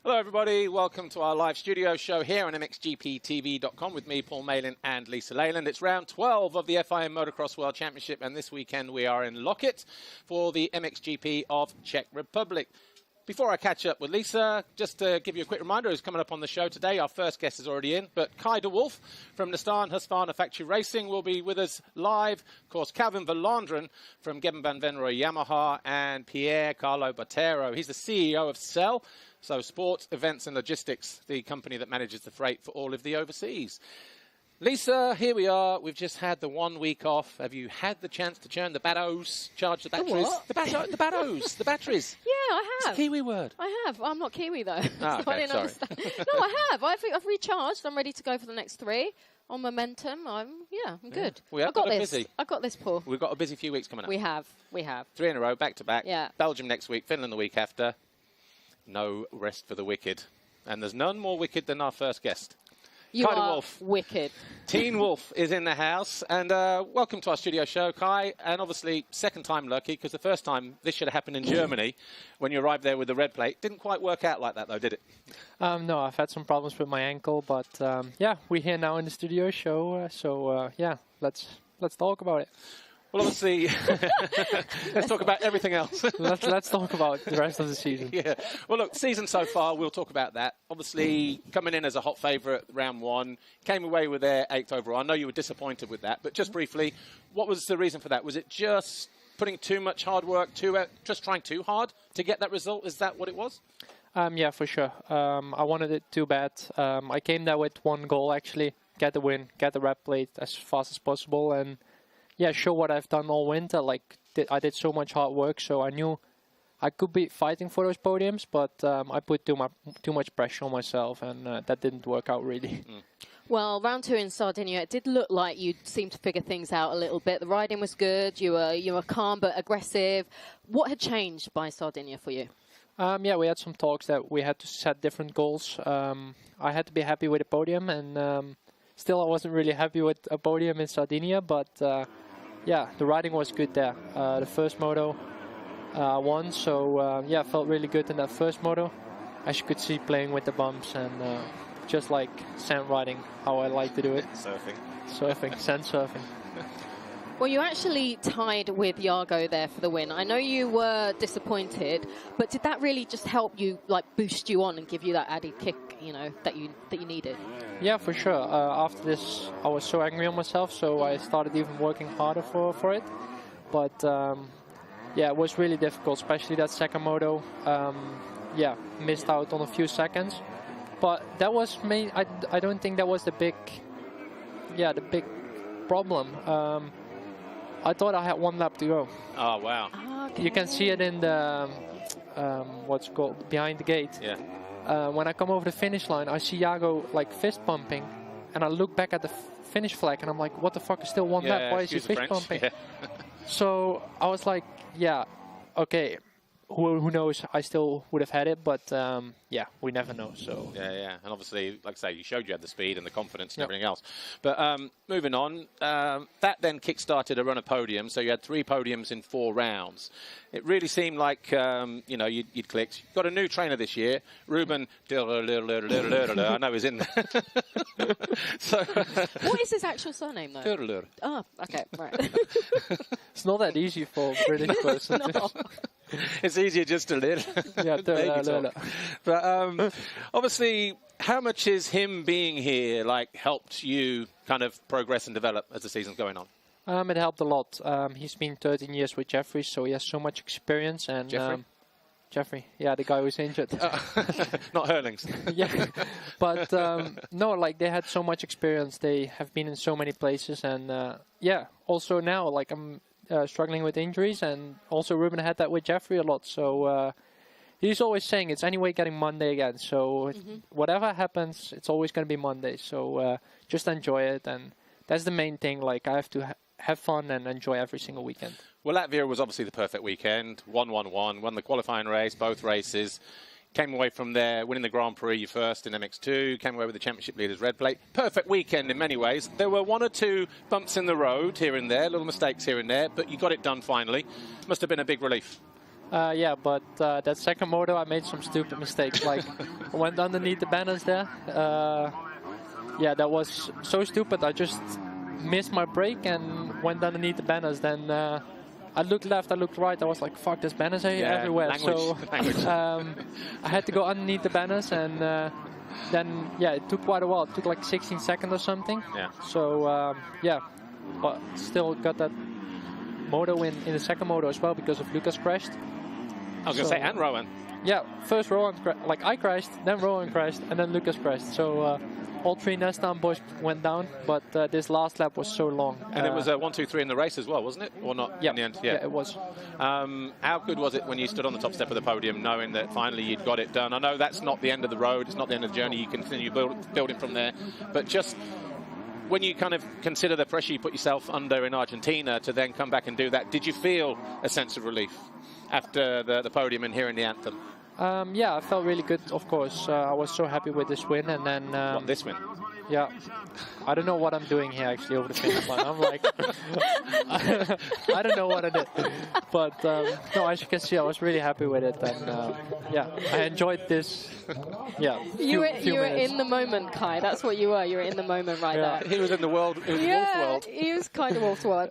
Hello everybody, welcome to our live studio show here on MXGPTV.com with me, Paul Malin and Lisa Leyland. It's round 12 of the FIM Motocross World Championship, and this weekend we are in Loket for the MXGP of Czech Republic. Before I catch up with Lisa, just to give you a quick reminder who's coming up on the show today. Our first guest is already in, but Kai de Wolf from Nissan Husqvarna Factory Racing will be with us live. Of course, Calvin Vlaanderen from Gebben van Venrooy Yamaha, and Pier, Carlo, Bottero. He's the CEO of Cell, so Sports, Events and Logistics, the company that manages the freight for all of the overseas. Lisa, here we are. We've just had the 1 week off. Have you had the chance to churn the battos, charge the batteries? What? The battos, the batteries. Yeah, I have. It's a Kiwi word. I have. I'm not Kiwi, though. Oh, so I okay, didn't sorry. understand. No, I have. I've recharged. I'm ready to go for the next 3. On momentum, I'm good. We have I've got got a this. busy. I've got this, Paul. We've got a busy few weeks coming up. We have. 3 in a row, back to back. Yeah. Belgium next week, Finland the week after. No rest for the wicked. And there's none more wicked than our first guest. You Kai de are Wolf. wicked. Teen Wolf is in the house. And welcome to our studio show, Kai. And obviously, second time lucky, because the first time this should have happened in Germany when you arrived there with the red plate. Didn't quite work out like that, though, did it? No, I've had some problems with my ankle. But, yeah, we're here now in the studio show. Yeah, let's talk about it. Well, obviously, let's talk about everything else. let's talk about the rest of the season. Yeah. Well, look, season so far, we'll talk about that. Obviously, coming in as a hot favourite round 1, came away with their 8th overall. I know you were disappointed with that, but just briefly, what was the reason for that? Was it just putting too much hard work, just trying too hard to get that result? Is that what it was? Yeah, for sure. I wanted it too bad. I came there with one goal, actually, get the win, get the red plate as fast as possible, and yeah, show what I've done all winter. I did so much hard work, so I knew I could be fighting for those podiums, but I put too much pressure on myself, and that didn't work out really. Well, round 2 in Sardinia, it did look like you seemed to figure things out a little bit. The riding was good. You were calm but aggressive. What had changed by Sardinia for you? Yeah, we had some talks that we had to set different goals. I had to be happy with the podium, and still I wasn't really happy with a podium in Sardinia, but yeah, the riding was good there. The first moto won, so yeah, felt really good in that first moto. As you could see, playing with the bumps and just like sand riding, how I like to do it. Surfing, sand surfing. Well, you actually tied with Yargo there for the win. I know you were disappointed, but did that really just help you, like, boost you on and give you that added kick, you know, that you needed? Yeah, for sure. After this, I was so angry on myself, so I started even working harder for it. But yeah, it was really difficult, especially that second moto. Yeah, missed out on a few seconds, but that was I don't think that was the big problem. I thought I had 1 lap to go. Oh, wow. Okay. You can see it in the, what's it called, behind the gate. Yeah. When I come over the finish line, I see Yago like fist pumping, and I look back at the finish flag, and I'm like, what the fuck, is still 1 lap? Why is he fist pumping? Yeah. So I was like, yeah, okay. Who knows? I still would have had it, but yeah, we never know. So Yeah. And obviously, like I say, you showed you had the speed and the confidence and everything else. But moving on, that then kick-started a run of podiums. So you had 3 podiums in 4 rounds. It really seemed like, you know, you'd clicked. You've got a new trainer this year, Ruben. I know he's in there. So, what is his actual surname, though? Oh, okay, right. it's not that easy for a British person. No. It's easier just to live. Yeah, But obviously, how much is him being here helped you kind of progress and develop as the season's going on? It helped a lot. He's been 13 years with Jeffrey, so he has so much experience. And Jeffrey, yeah, the guy who's injured. Not Herlings. Yeah, but no, like they had so much experience. They have been in so many places, and yeah, also now like I'm struggling with injuries, and also Ruben had that with Jeffrey a lot. So he's always saying it's anyway getting Monday again. So whatever happens, it's always going to be Monday. So just enjoy it, and that's the main thing. Like I have to have fun and enjoy every single weekend. Well, Latvia was obviously the perfect weekend. 1-1-1, won the qualifying race, both races. Came away from there, winning the Grand Prix first in MX2, came away with the championship leaders red plate. Perfect weekend in many ways. There were 1 or 2 bumps in the road here and there, little mistakes here and there, but you got it done finally. Must have been a big relief. Yeah, but that second moto I made some stupid mistakes. Like, I went underneath the banners there. Yeah, that was so stupid. I just missed my brake and went underneath the banners. Then I looked left, I looked right. I was like, fuck, there's banners everywhere. Language. So I had to go underneath the banners, and then, yeah, it took quite a while. It took like 16 seconds or something. Yeah. So, yeah, but still got that moto in the second moto as well because of Lucas crashed. I was going to say, and Rowan. Yeah, first Rowan, like I crashed, then Rowan crashed, and then Lucas crashed. So all three Nestan boys went down, but this last lap was so long. And it was a 1, 2, 3 in the race as well, wasn't it? Or not in the end? Yeah, it was. How good was it when you stood on the top step of the podium knowing that finally you'd got it done? I know that's not the end of the road, it's not the end of the journey, you continue building from there, but just when you kind of consider the pressure you put yourself under in Argentina to then come back and do that, did you feel a sense of relief after the podium and hearing the anthem? Yeah, I felt really good, of course. I was so happy with this win, and then... what, this win? Yeah. I don't know what I'm doing here, actually, over the finish line. I'm like... I don't know what I did. But, no, as you can see, I was really happy with it. And, yeah, I enjoyed this, yeah, You were minutes. in the moment, Kai. That's what you were. You were in the moment right there. He was in the world, it was wolf world. He was kind of wolf world.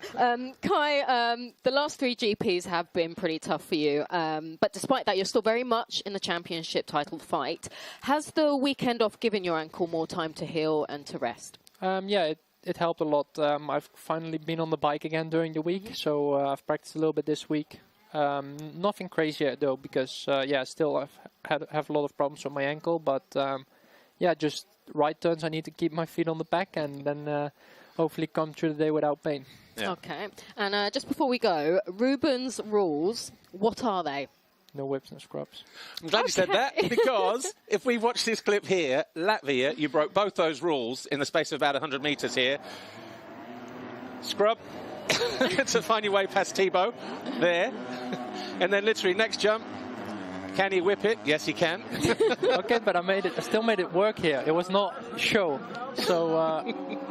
Kai, the last 3 GPs have been pretty tough for you. But despite that, you're still very much in the championship title fight. Has the weekend off given your ankle more time to heal and to rest? Yeah, it helped a lot. I've finally been on the bike again during the week, so I've practiced a little bit this week. Nothing crazy yet, though, because yeah, still have a lot of problems with my ankle. But yeah, just right turns. I need to keep my feet on the back, and then hopefully come through the day without pain. Yeah. Okay. And just before we go, Ruben's rules. What are they? No whips and scrubs. I'm glad you said that, because if we watch this clip here, Latvia, you broke both those rules in the space of about 100 metres here. Scrub to find your way past Thibaut there. And then literally next jump, can he whip it? Yes, he can. Okay, but I still made it work here. It was not show. So,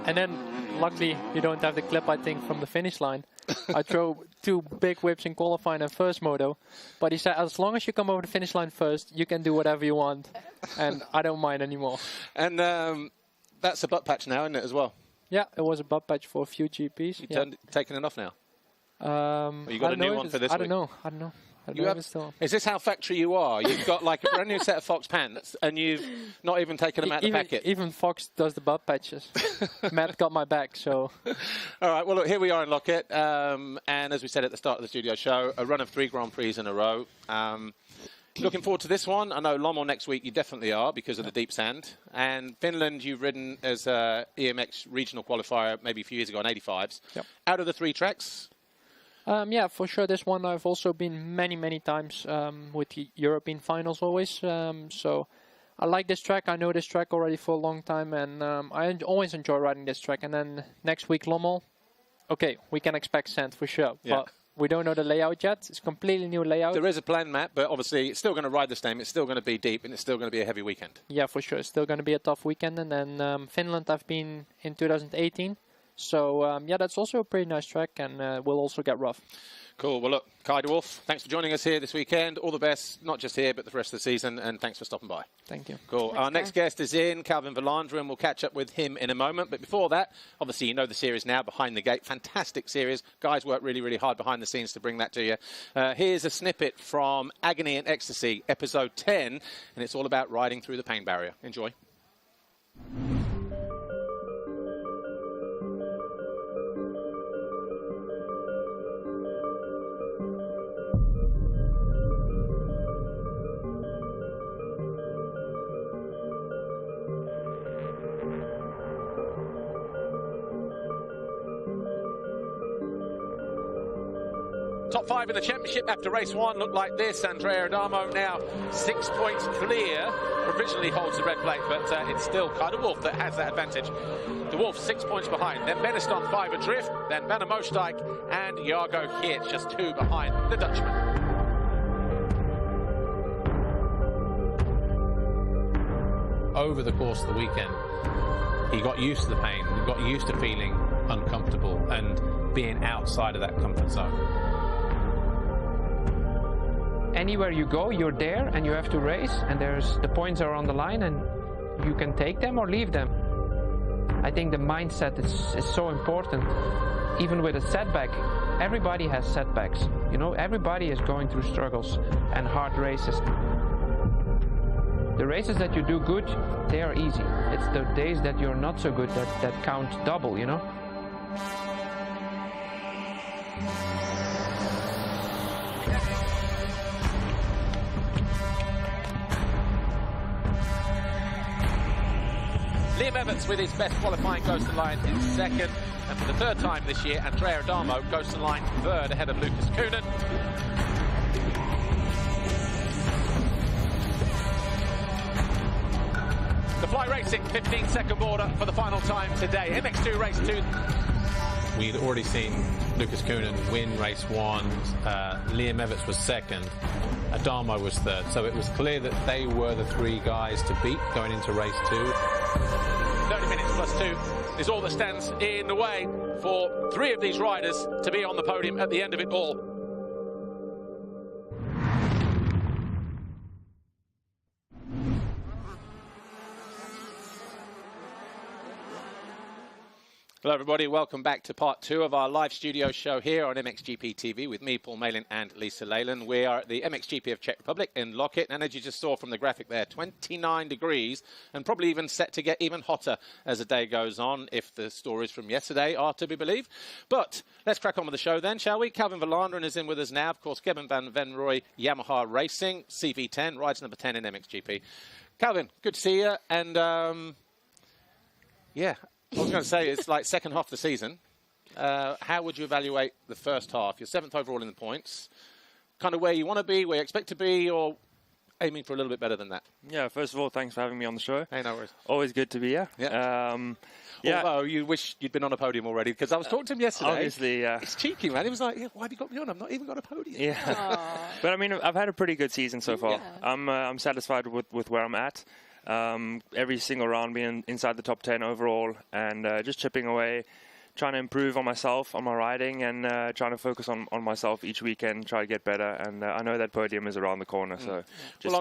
and then luckily you don't have the clip, I think, from the finish line. I threw 2 big whips in qualifying and first moto, but he said as long as you come over the finish line first, you can do whatever you want, and I don't mind anymore. And that's a butt patch now, isn't it, as well? Yeah, it was a butt patch for a few GPs. You've taken it off now? You got a new one for this week? I don't know. Is this how factory you are? You've got like a brand new set of Fox pants and you've not even taken them out of the packet. Even Fox does the butt patches. Matt got my back, so... All right, well, look, here we are in Loket. And as we said at the start of the studio show, a run of 3 Grand Prix in a row. Looking forward to this one. I know Lommel next week you definitely are because of the deep sand. And Finland you've ridden as EMX regional qualifier maybe a few years ago on 85s. Yep. Out of the 3 tracks... yeah, for sure. This one I've also been many times with the European finals always. So I like this track. I know this track already for a long time, and I always enjoy riding this track. And then next week, Lommel. Okay, we can expect sand for sure. Yeah. But we don't know the layout yet. It's a completely new layout. There is a plan, Matt, but obviously it's still going to ride the same. It's still going to be deep, and it's still going to be a heavy weekend. Yeah, for sure. It's still going to be a tough weekend. And then Finland I've been in 2018. So, yeah, that's also a pretty nice track, and will also get rough. Cool. Well, look, Kai de Wolf, thanks for joining us here this weekend. All the best, not just here, but the rest of the season, and thanks for stopping by. Thank you. Cool. Our next guest is Calvin Vlaanderen. We'll catch up with him in a moment. But before that, obviously, you know the series now, Behind the Gate. Fantastic series. Guys work really hard behind the scenes to bring that to you. Here's a snippet from Agony and Ecstasy, episode 10, and it's all about riding through the pain barrier. Enjoy. Top 5 in the championship after race 1 looked like this. Andrea Adamo now 6 points clear. Provisionally holds the red plate, but it's still Kai de Wolf that has that advantage. De Wolf 6 points behind. Then Beneston 5 adrift. Then Van der Moosdijk and Jargo Geerts just 2 behind the Dutchman. Over the course of the weekend, he got used to the pain. He got used to feeling uncomfortable and being outside of that comfort zone. anywhere you go, you're there and you have to race, and the points are on the line, and you can take them or leave them. I think the mindset is so important. Even with a setback, everybody has setbacks. You know, everybody is going through struggles and hard races. The races that you do good, they are easy. It's the days that you're not so good that count double, you know? Liam Evans with his best qualifying goes to the line in second, and for the third time this year, Andrea Adamo goes to the line third ahead of Lucas Kuhnen. The Fly Racing 15-second border for the final time today. MX2 race 2. We'd already seen Lucas Kuhnen win race 1. Liam Evans was second. Adamo was third. So it was clear that they were the 3 guys to beat going into race 2. 30 minutes plus 2 is all that stands in the way for 3 of these riders to be on the podium at the end of it all. Hello everybody, welcome back to part 2 of our live studio show here on MXGP TV with me, Paul Malin, and Lisa Leyland. We are at the MXGP of Czech Republic in Loket, and as you just saw from the graphic there, 29 degrees, and probably even set to get even hotter as the day goes on, if the stories from yesterday are to be believed. But let's crack on with the show then, shall we? Calvin Vlaanderen is in with us now. Of course, Kevin van Venrooy, Yamaha Racing, CV10, rides number 10 in MXGP. Calvin, good to see you, and yeah, I was going to say, it's like second half of the season. How would you evaluate the first half? You're 7th overall in the points. Kind of where you want to be, where you expect to be, or aiming for a little bit better than that? Yeah, first of all, thanks for having me on the show. Hey, no worries. Always good to be here. Yeah. Yeah. Although you wish you'd been on a podium already, because I was talking to him yesterday. Obviously, yeah. It's cheeky, man. He was like, yeah, why have you got me on? I've not even got a podium. Yeah. But I mean, I've had a pretty good season so far. Yeah. I'm satisfied with where I'm at. Every single round being inside the top 10 overall, and just chipping away, trying to improve on myself, on my riding, and trying to focus on myself each weekend, try to get better. And I know that podium is around the corner, so just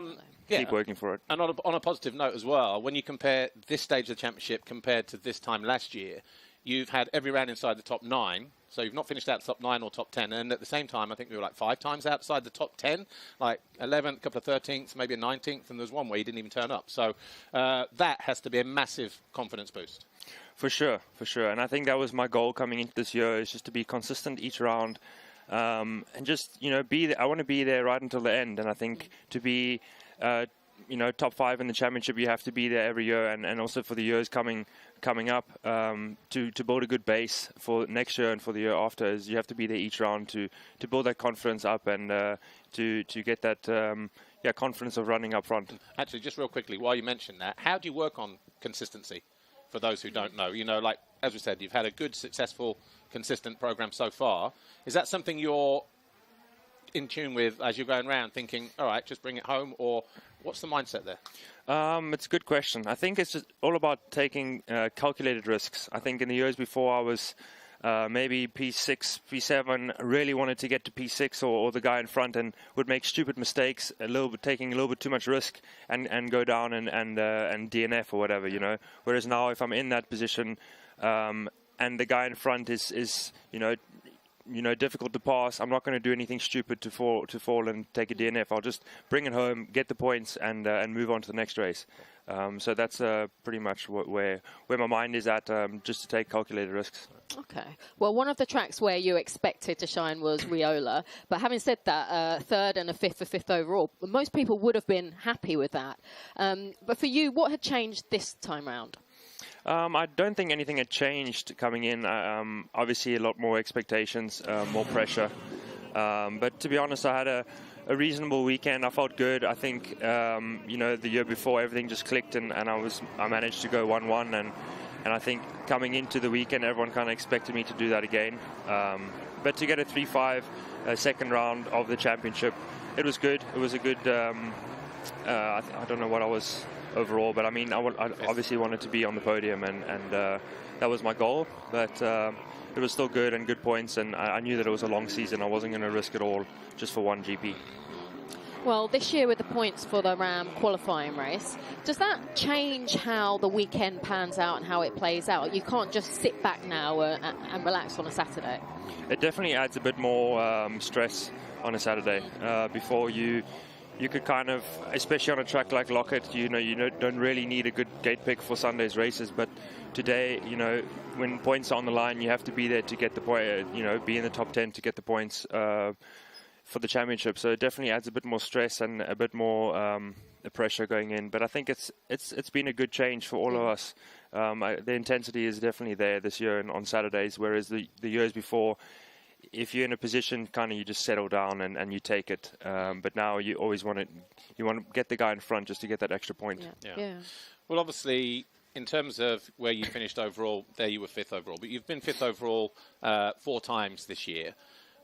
keep working for it. And on a positive note as well, when you compare this stage of the championship compared to this time last year, you've had every round inside the top 9. So you've not finished out the top 9 or top 10. And at the same time, I think we were like 5 times outside the top 10, like 11th, a couple of 13th, maybe a 19th. And there's one where you didn't even turn up. So that has to be a massive confidence boost. For sure, for sure. And I think that was my goal coming into this year, is just to be consistent each round. And just, you know, be there. I want to be there right until the end. And I think to be, you know, top 5 in the championship, you have to be there every year. And also for the years coming up, to build a good base for next year and for the year after, is you have to be there each round to build that confidence up and to get that confidence of running up front. Actually, just real quickly, while you mention that, how do you work on consistency for those who don't know? You know, like, as we said, you've had a good, successful, consistent program so far. Is that something you're in tune with as you're going around thinking, all right, just bring it home, or what's the mindset there? It's a good question. I think it's just all about taking calculated risks. I think in the years before I was maybe P6, P7, really wanted to get to P6 or the guy in front, and would make stupid mistakes, taking a little bit too much risk, and go down and DNF or whatever, you know. Whereas now, if I'm in that position and the guy in front is you know, difficult to pass, I'm not going to do anything stupid to fall and take a DNF. I'll just bring it home, get the points, and move on to the next race. So that's pretty much where my mind is at, just to take calculated risks. Okay. Well, one of the tracks where you expected to shine was Riola. But having said that, 3rd and a 5th overall, most people would have been happy with that. But for you, what had changed this time round? I don't think anything had changed coming in. Obviously, a lot more expectations, more pressure. But to be honest, I had a reasonable weekend. I felt good. I think, you know, the year before, everything just clicked, and I managed to go 1-1. And I think coming into the weekend, everyone kind of expected me to do that again. But to get a 3-5 second round of the championship, it was good. It was a good, I don't know what I was overall, but I mean, I obviously wanted to be on the podium, and that was my goal. But it was still good and good points, and I knew that it was a long season. I wasn't going to risk it all just for one GP. Well, this year with the points for the Ram qualifying race, does that change how the weekend pans out and how it plays out? You can't just sit back now and relax on a Saturday. It definitely adds a bit more stress on a Saturday. Before you could kind of, especially on a track like Loket, you don't really need a good gate pick for Sunday's races. But today, when points are on the line, you have to be there to get the point. Be in the top 10 to get the points for the championship. So it definitely adds a bit more stress and a bit more pressure going in. But I think it's been a good change for all of us. The intensity is definitely there this year on Saturdays, whereas the years before, if you're in a position, kind of you just settle down and you take it. But now you always want to get the guy in front just to get that extra point. Yeah. Well, obviously, in terms of where you finished overall, there you were 5th overall. But you've been 5th overall 4 times this year.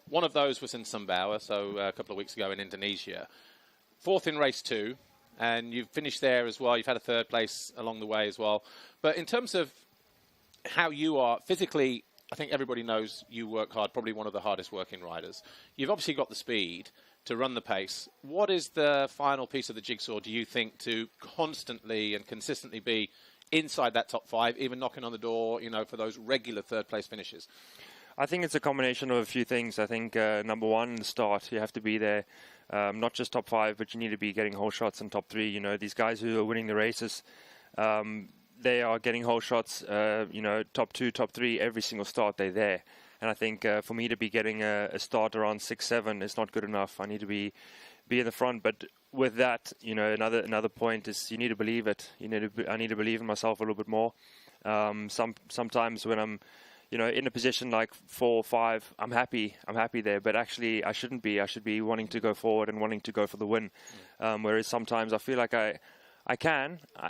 One of those was in Sumbawa, so a couple of weeks ago in Indonesia. 4th in race 2, and you've finished there as well. You've had a 3rd place along the way as well. But in terms of how you are physically, I think everybody knows you work hard, probably one of the hardest working riders. You've obviously got the speed to run the pace. What is the final piece of the jigsaw, do you think, to constantly and consistently be inside that top 5, even knocking on the door, for those regular 3rd place finishes? I think it's a combination of a few things. I think number one, the start, you have to be there, not just top 5, but you need to be getting whole shots in top 3. These guys who are winning the races, they are getting whole shots, top 2, top 3, every single start they're there. And I think for me to be getting a start around 6, 7 is not good enough. I need to be in the front. But with that, another point is you need to believe it. I need to believe in myself a little bit more. Sometimes when I'm in a position like 4 or 5, I'm happy there, but actually I shouldn't be. I should be wanting to go forward and wanting to go for the win. Whereas sometimes I feel like I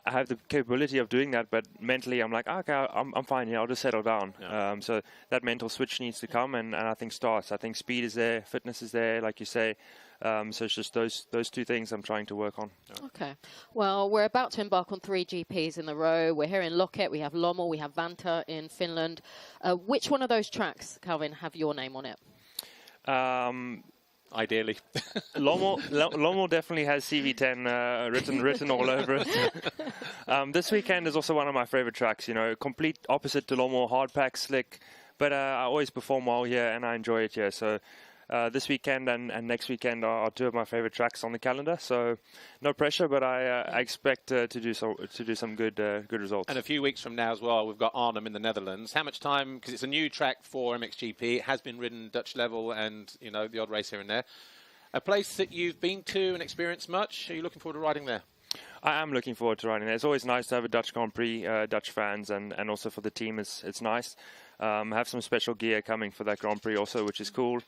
have the capability of doing that, but mentally I'm like, okay, I'm fine. I'll just settle down. Yeah. So that mental switch needs to come, and I think starts. I think speed is there, fitness is there, like you say. So it's just those 2 things I'm trying to work on. Yeah. Okay. Well, we're about to embark on 3 GPs in a row. We're here in Loket, we have Lommel, we have Vantaa in Finland. Which one of those tracks, Calvin, have your name on it? Ideally. Lommel definitely has CV10 written all over it. This weekend is also one of my favorite tracks, complete opposite to Lommel, hard pack, slick, but I always perform well here and I enjoy it here. So this weekend and next weekend are 2 of my favorite tracks on the calendar. So no pressure, but I expect to do some good results. And a few weeks from now as well, we've got Arnhem in the Netherlands. How much time? Because it's a new track for MXGP. It has been ridden Dutch level, and the odd race here and there. A place that you've been to and experienced much. Are you looking forward to riding there? I am looking forward to riding there. It's always nice to have a Dutch Grand Prix, Dutch fans, and also for the team, it's nice. Have some special gear coming for that Grand Prix also, which is cool.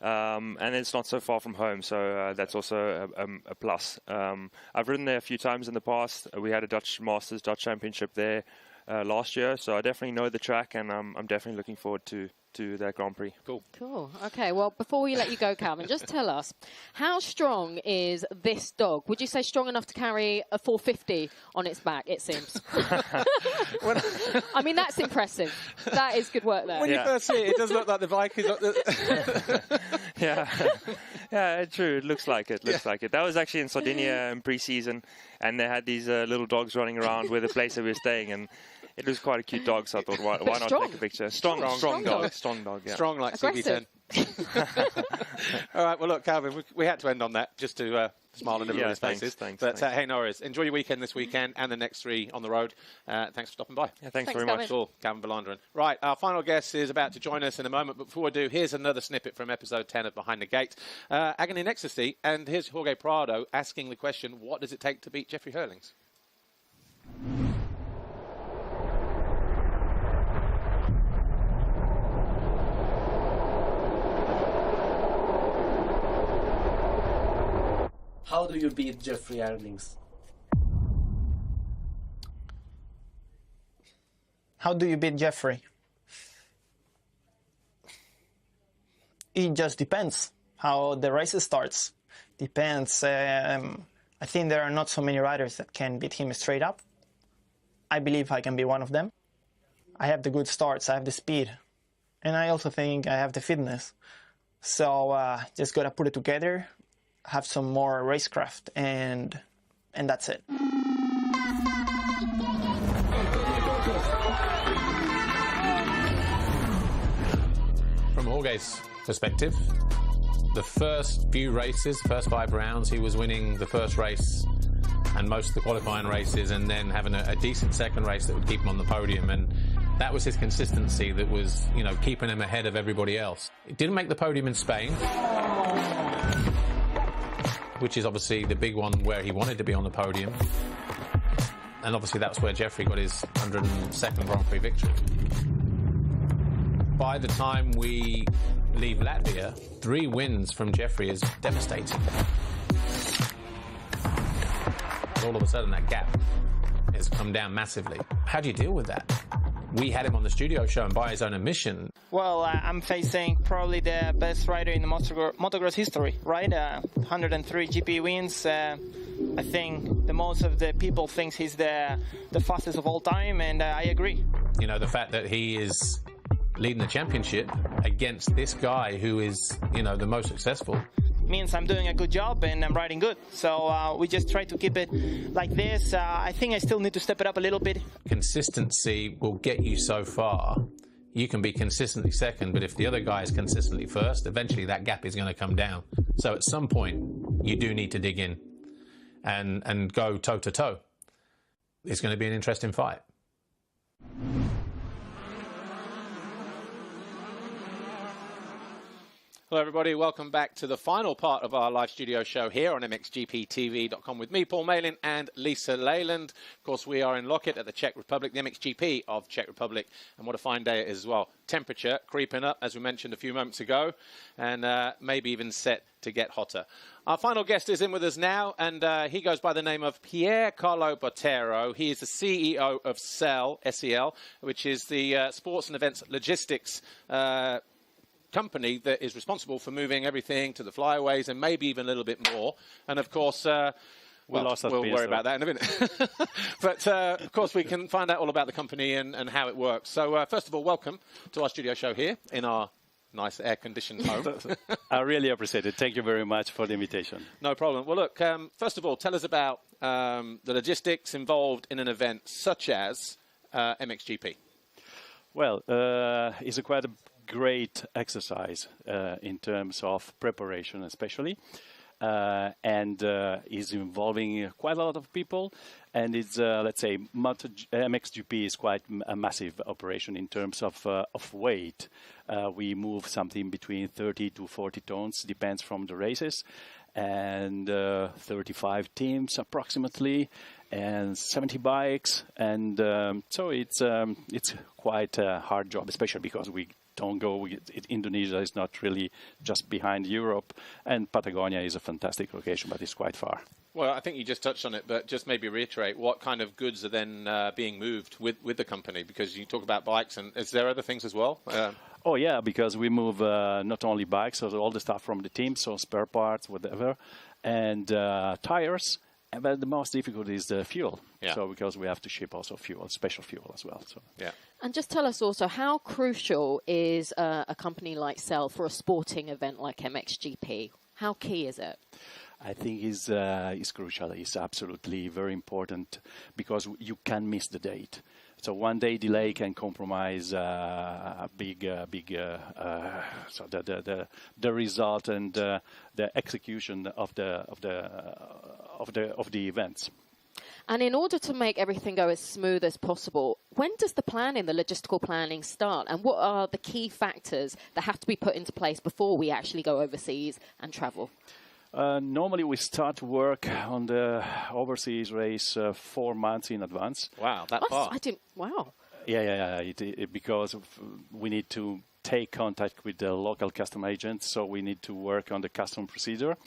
And it's not so far from home, so that's also a plus. I've ridden there a few times in the past. We had a Dutch Masters, Dutch Championship there last year, so I definitely know the track, and I'm definitely looking forward to that Grand Prix. Cool. Okay, well, before we let you go, Calvin, just tell us, how strong is this dog? Would you say strong enough to carry a 450 on its back, it seems? I mean, that's impressive. That is good work there. When you first see it, it does look like the bike is up the... Yeah, true. It looks like it. That was actually in Sardinia in pre-season, and they had these little dogs running around where the place that we were staying, and it was quite a cute dog, so I thought, why not take a picture? Strong dog, yeah. Strong like CV10. All right, well, look, Calvin, we had to end on that just to smile on everybody's faces. Thanks. Hey, no worries. Enjoy your weekend this weekend and the next 3 on the road. Thanks for stopping by. Yeah, thanks very Calvin. much. Cool, Calvin Vlaanderen. Right, our final guest is about to join us in a moment, but before I do, here's another snippet from episode 10 of Behind the Gate. Agony and Ecstasy, and here's Jorge Prado asking the question, what does it take to beat Jeffrey Herlings? How do you beat Jeffrey Herlings? How do you beat Jeffrey? It just depends how the race starts. Depends. I think there are not so many riders that can beat him straight up. I believe I can be one of them. I have the good starts, I have the speed, and I also think I have the fitness. So just gotta put it together have some more racecraft, and that's it. From Jorge's perspective, the first few races, first 5 rounds, he was winning the first race and most of the qualifying races, and then having a decent second race that would keep him on the podium. And that was his consistency that was, you know, keeping him ahead of everybody else. He didn't make the podium in Spain, which is obviously the big one where he wanted to be on the podium. And obviously that's where Jeffrey got his 102nd Grand Prix victory. By the time we leave Latvia, 3 wins from Jeffrey is devastating. All of a sudden that gap has come down massively. How do you deal with that? We had him on the studio show, and by his own admission... Well, I'm facing probably the best rider in the motocross history, right? 103 GP wins. I think the most of the people thinks he's the fastest of all time, and I agree. You know, the fact that he is leading the championship against this guy who is, you know, the most successful, means I'm doing a good job and I'm riding good. So we just try to keep it like this. I think I still need to step it up a little bit. Consistency will get you so far. You can be consistently second, but if the other guy is consistently first, eventually that gap is going to come down. So at some point, you do need to dig in and go toe-to-toe. It's going to be an interesting fight. Hello everybody, welcome back to the final part of our live studio show here on MXGPTV.com with me, Paul Malin, and Lisa Leyland. Of course, we are in Loket at the Czech Republic, the MXGP of Czech Republic, and what a fine day it is as well. Temperature creeping up, as we mentioned a few moments ago, and maybe even set to get hotter. Our final guest is in with us now, and he goes by the name of Pier Carlo Bottero. He is the CEO of SEL, which is the Sports and Events Logistics company that is responsible for moving everything to the flyaways and maybe even a little bit more. And of course, we'll worry about that in a minute. But of course, we can find out all about the company and how it works. So first of all, welcome to our studio show here in our nice air-conditioned home. I really appreciate it. Thank you very much for the invitation. No problem. Well, look, first of all, tell us about the logistics involved in an event such as MXGP. Well, it's quite a great exercise in terms of preparation, especially, and is involving quite a lot of people. And it's, let's say, MXGP is quite a massive operation in terms of weight. We move something between 30 to 40 tons, depends from the races, and 35 teams approximately, and 70 bikes, and so it's quite a hard job, especially because we don't go. Indonesia is not really just behind Europe, and Patagonia is a fantastic location, but it's quite far. Well, I think you just touched on it, but just maybe reiterate what kind of goods are then being moved with the company, because you talk about bikes, and is there other things as well? Oh yeah, because we move not only bikes, so all the stuff from the team, so spare parts, whatever, and tires. But the most difficult is the fuel. Yeah. So because we have to ship also fuel, special fuel as well. So yeah. And just tell us also, how crucial is a company like SEL for a sporting event like MXGP? How key is it? I think it's crucial. It's absolutely very important because you can miss the date. So 1 day delay can compromise a big so the result and the execution of the events. And in order to make everything go as smooth as possible, when does the planning, the logistical planning, start? And what are the key factors that have to be put into place before we actually go overseas and travel? Normally, we start work on the overseas race 4 months in advance. Wow, that far! Wow. Yeah. Because we need to take contact with the local custom agents, so we need to work on the custom procedure.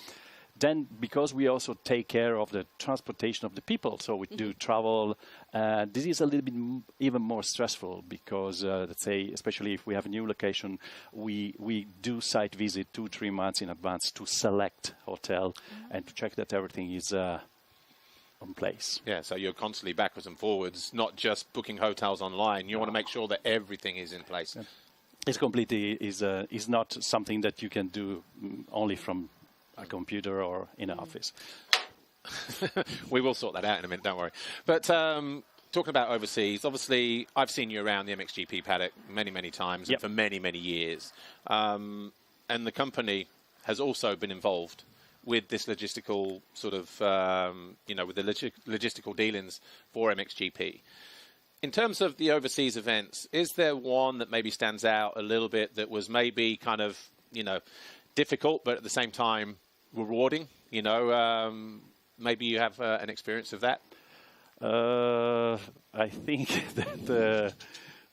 Then, because we also take care of the transportation of the people, so we do travel. This is a little bit even more stressful because, let's say, especially if we have a new location, we do site visit 2-3 months in advance to select hotel and to check that everything is on place. Yeah, so you're constantly backwards and forwards, not just booking hotels online. You want to make sure that everything is in place. Yeah. It's completely is not something that you can do only from a computer or in an office. We will sort that out in a minute, don't worry. But talking about overseas, obviously I've seen you around the MXGP paddock many, many times and for many, many years. And the company has also been involved with this logistical sort of, with the logistical dealings for MXGP. In terms of the overseas events, is there one that maybe stands out a little bit that was maybe kind of, difficult, but at the same time rewarding? Maybe you have an experience of that? I think that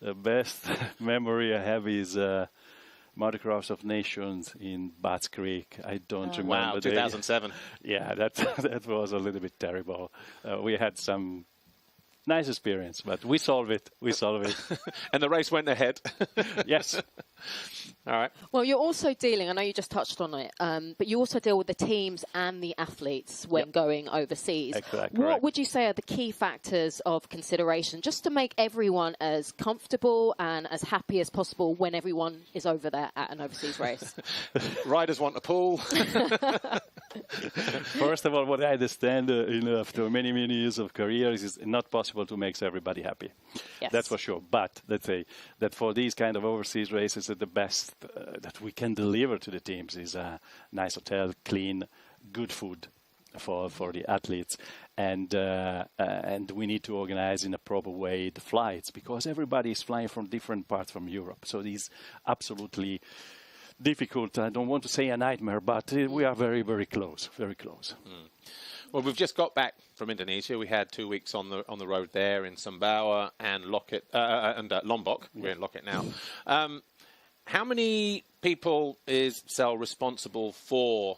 the best memory I have is Motocross of Nations in Bats Creek. I don't remember. Wow, 2007. Yeah, that was a little bit terrible. We had some nice experience, but we solved it. And the race went ahead. Yes. All right. Well, you're also dealing, I know you just touched on it, but you also deal with the teams and the athletes when going overseas. Exactly. What would you say are the key factors of consideration just to make everyone as comfortable and as happy as possible when everyone is over there at an overseas race? Riders want a pool. First of all, what I understand, after many, many years of career, is not possible to make everybody happy. Yes. That's for sure. But let's say that for these kind of overseas races, the best that we can deliver to the teams is a nice hotel, clean, good food for the athletes, and we need to organize in a proper way the flights, because everybody is flying from different parts from Europe. So it is absolutely difficult. I don't want to say a nightmare, but we are very, very close, very close. Well, we've just got back from Indonesia. We had 2 weeks on the road there in Sumbawa and Loket and Lombok. We're in Loket now. How many people is Cell responsible for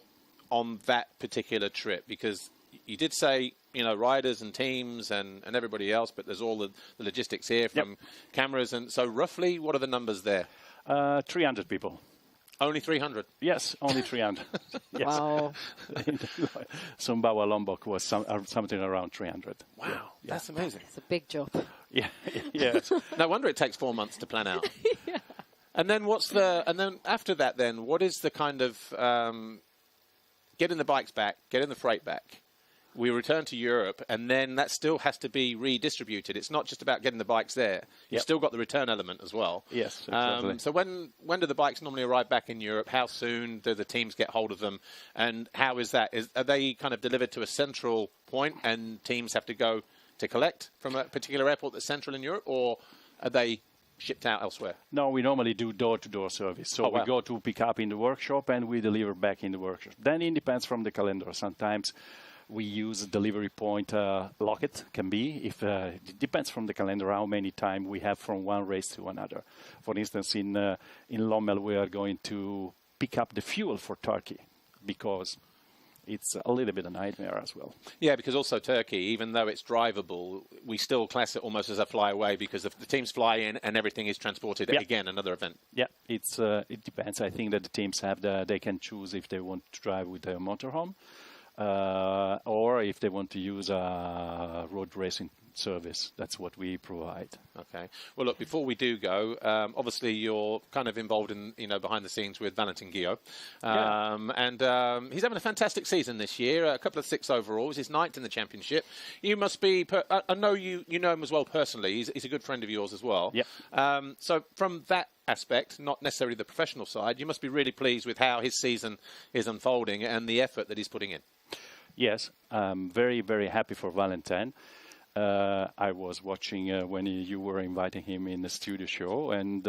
on that particular trip? Because you did say, riders and teams and everybody else, but there's all the logistics here from cameras. And so roughly, what are the numbers there? 300 people. Only 300? Yes, only 300. Yes. Wow. Sumbawa Lombok was something around 300. Wow, that's amazing. It's a big job. Yeah, yes. No wonder it takes 4 months to plan out. Yeah. And then after that, what is the kind of getting the bikes back, getting the freight back? We return to Europe, and then that still has to be redistributed. It's not just about getting the bikes there. You've still got the return element as well. Yes, exactly. So when do the bikes normally arrive back in Europe? How soon do the teams get hold of them? And how is that? Are they kind of delivered to a central point, and teams have to go to collect from a particular airport that's central in Europe, or are they shipped out elsewhere? No, we normally do door-to-door service. So we go to pick up in the workshop, and we deliver back in the workshop. Then it depends from the calendar. Sometimes we use a delivery point, Loket can be. It depends from the calendar how many time we have from one race to another. For instance, in Lommel, we are going to pick up the fuel for Turkey because it's a little bit a nightmare as well. Yeah, because also Turkey, even though it's drivable, we still class it almost as a flyaway because if the teams fly in and everything is transported, again, another event. Yeah, it depends. I think that the teams they can choose if they want to drive with their motorhome. Or if they want to use a road racing service, that's what we provide. Okay. Well, look, before we do go, obviously you're kind of involved in, behind the scenes with Valentin Guillot. And he's having a fantastic season this year, a couple of 6 overalls. He's 9th in the championship. You must be, I know you know him as well personally. He's a good friend of yours as well. Yeah. So from that aspect, not necessarily the professional side, you must be really pleased with how his season is unfolding and the effort that he's putting in. Yes, I'm very, very happy for Valentin. I was watching when you were inviting him in the studio show, and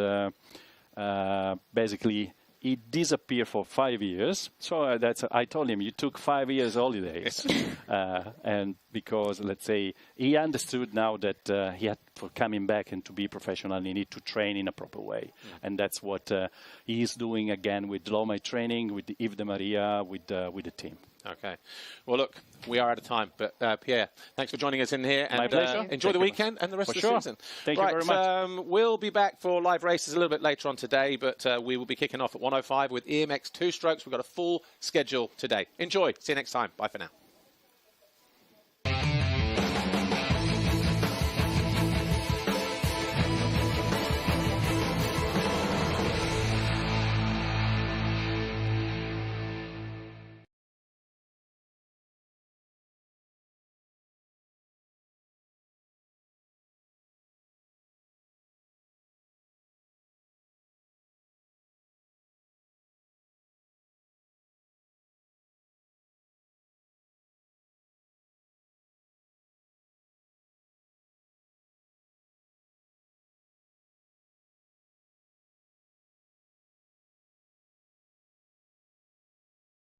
basically he disappeared for 5 years. So I told him, you took 5 years holidays. And because, let's say, he understood now that he had for coming back and to be professional, he need to train in a proper way. And that's what he is doing again with Lomai training, with Yves de Maria, with the team. Okay. Well, look, we are out of time, but Pierre, thanks for joining us in here. And, my pleasure. Enjoy the weekend and the rest of the season. Thank you very much. We'll be back for live races a little bit later on today, but we will be kicking off at 1:05 with EMX 2 strokes. We've got a full schedule today. Enjoy. See you next time. Bye for now.